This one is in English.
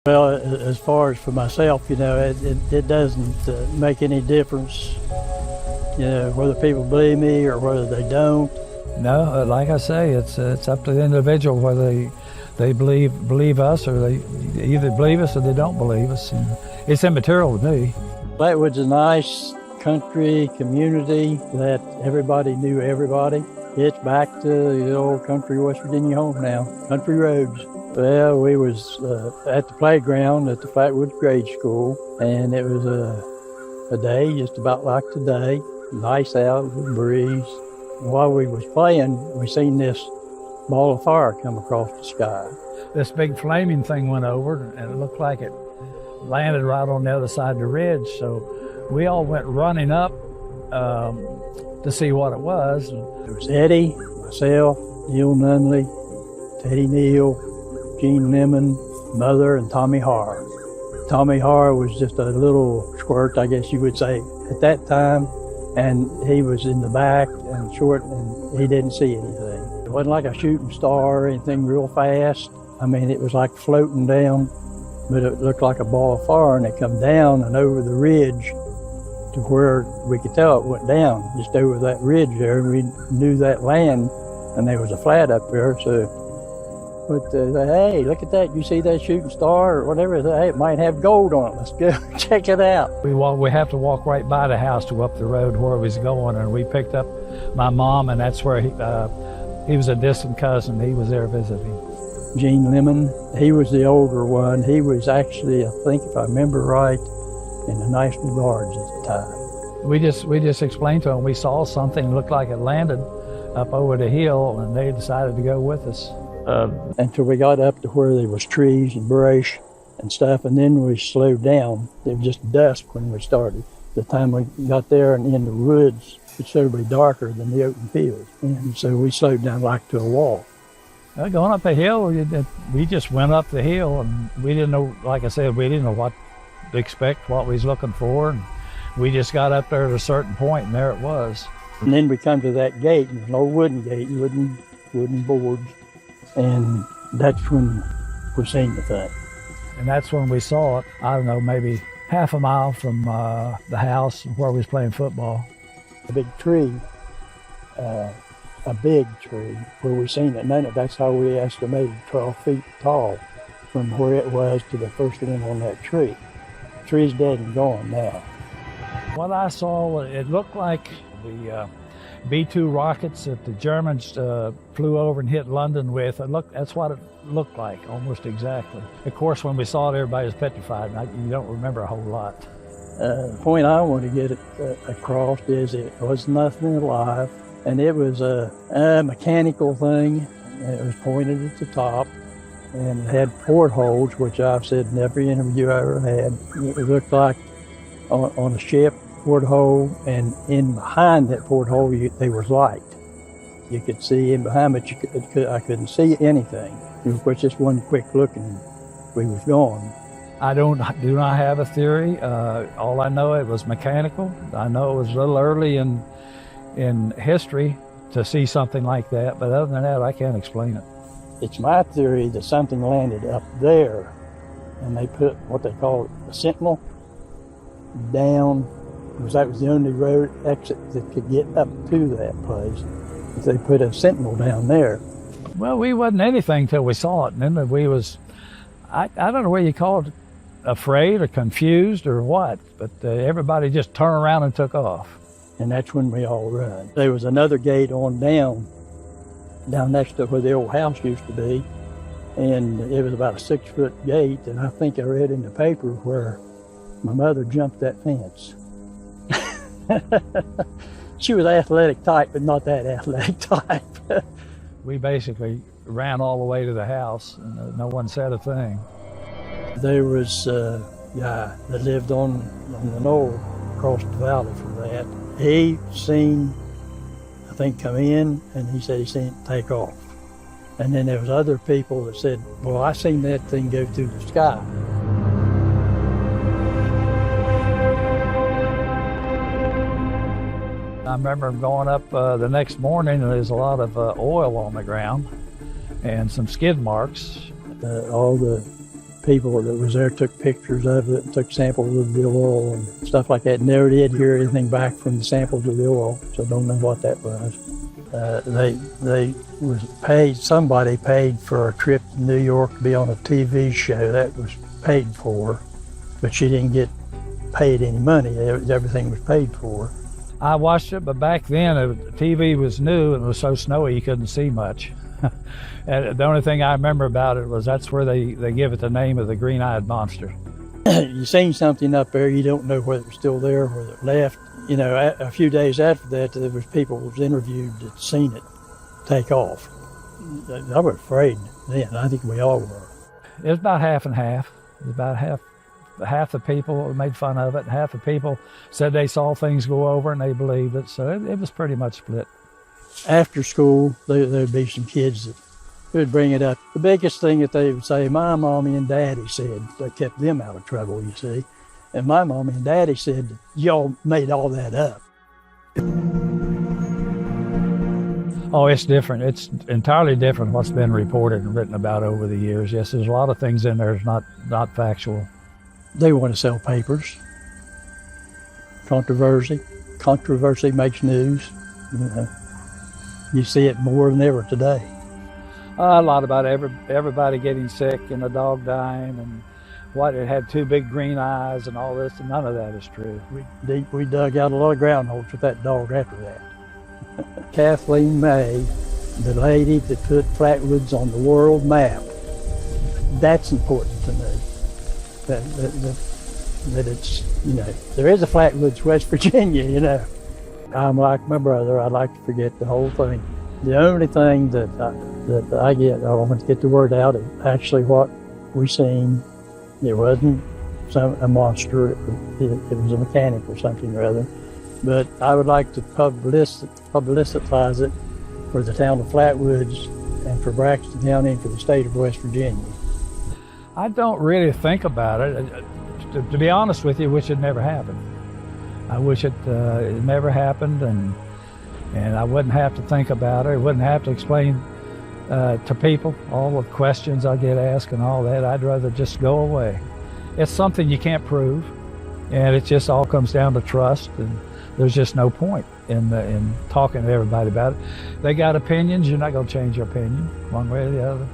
Well, as far as for myself, it doesn't make any difference, whether people believe me or whether they don't. No, like I say, it's up to the individual whether they believe us or they either believe us or they don't believe us. And it's immaterial to me. Flatwoods is a nice country community that everybody knew everybody. It's back to the old country West Virginia home now, country roads. Well, we was at the playground at the Flatwoods grade school, and it was a day just about like today, nice out, a breeze. And while we was playing, we seen this ball of fire come across the sky. This big flaming thing went over, and it looked like it landed right on the other side of the ridge. So we all went running up to see what it was. It was Eddie, myself, Neil Nunley, Teddy Neal, Gene Lemon, Mother, and Tommy Harr. Tommy Harr was just a little squirt, I guess you would say, at that time, and he was in the back and short, and he didn't see anything. It wasn't like a shooting star or anything real fast. I mean, it was like floating down, but it looked like a ball of fire, and it come down and over the ridge to where we could tell it went down, just over that ridge there, and we knew that land, and there was a flat up there, so but hey, look at that, you see that shooting star or whatever, hey, it might have gold on it, let's go check it out. We have to walk right by the house to go up the road where we was going, and we picked up my mom, and that's where he was a distant cousin, he was there visiting. Gene Lemon, he was the older one. He was actually, I think if I remember right, in the National Guards at the time. We just explained to him we saw something looked like it landed up over the hill, and they decided to go with us. Until we got up to where there was trees and brush and stuff, and then we slowed down. It was just dusk when we started. The time we got there and in the woods, it's certainly darker than the open field. And so we slowed down like to a walk. Going up the hill, we just went up the hill, and we didn't know, like I said, we didn't know what to expect, what we was looking for. And we just got up there at a certain point, and there it was. And then we come to that gate, and an old wooden gate, wooden boards. And that's when we seen the thing. And that's when we saw it, I don't know, maybe half a mile from the house where we was playing football. A big tree, where we seen it. And that's how we estimated 12 feet tall from where it was to the first limb on that tree. The tree's dead and gone now. What I saw, it looked like the B-2 rockets that the Germans flew over and hit London with. That's what it looked like, almost exactly. Of course, when we saw it, everybody was petrified. You don't remember a whole lot. The point I want to get across is it was nothing alive, and it was a mechanical thing. It was pointed at the top, and it had portholes, which I've said in every interview I ever had. It looked like on a ship, porthole, and in behind that porthole there was light. You could see in behind, but I couldn't see anything. It was just one quick look and we was gone. I do not have a theory. All I know, it was mechanical. I know it was a little early in history to see something like that, but other than that, I can't explain it. It's my theory that something landed up there, and they put what they call a sentinel down, because that was the only road exit that could get up to that place. They put a sentinel down there. Well, we wasn't anything till we saw it, and then we was, I don't know what you call it, afraid or confused or what, but everybody just turned around and took off. And that's when we all run. There was another gate on down next to where the old house used to be, and it was about a 6-foot gate, and I think I read in the paper where my mother jumped that fence. She was athletic type, but not that athletic type. We basically ran all the way to the house, and no one said a thing. There was a guy that lived on the knoll across the valley from that. He seen, I think, come in, and he said he seen it take off. And then there was other people that said, well, I seen that thing go through the sky. I remember going up the next morning, and there's a lot of oil on the ground and some skid marks. All the people that was there took pictures of it and took samples of the oil and stuff like that. Never did hear anything back from the samples of the oil, so don't know what that was. They was paid, somebody paid for a trip to New York to be on a TV show. That was paid for, but she didn't get paid any money. Everything was paid for. I watched it, but back then the TV was new and it was so snowy you couldn't see much. And the only thing I remember about it was that's where they give it the name of the green-eyed monster. You seen something up there, you don't know whether it's still there or whether it left. You know, a few days after that, there was people who was interviewed that seen it take off. I was afraid then. I think we all were. It was about half and half. It was about half the people made fun of it, and half the people said they saw things go over and they believed it. So it was pretty much split. After school, there'd be some kids that would bring it up. The biggest thing that they would say, my mommy and daddy said, that kept them out of trouble, you see. And my mommy and daddy said, y'all made all that up. Oh, it's different. It's entirely different what's been reported and written about over the years. Yes, there's a lot of things in there that's not factual. They want to sell papers. Controversy. Controversy makes news. You know, you see it more than ever today. A lot about everybody getting sick and a dog dying and what it had two big green eyes and all this, and none of that is true. We dug out a lot of ground holes with that dog after that. Kathleen May, the lady that put Flatwoods on the world map, that's important to me. That it's, you know, there is a Flatwoods, West Virginia, you know. I'm like my brother, I like to forget the whole thing. The only thing that I want to get the word out is actually what we seen. It wasn't a monster, it was a mechanic or something or other. But I would like to publicize it for the town of Flatwoods and for Braxton County and for the state of West Virginia. I don't really think about it. To be honest with you, I wish it never happened. I wish it never happened, and I wouldn't have to think about it. I wouldn't have to explain to people all the questions I get asked and all that. I'd rather just go away. It's something you can't prove, and it just all comes down to trust, and there's just no point in talking to everybody about it. They got opinions, you're not going to change your opinion one way or the other.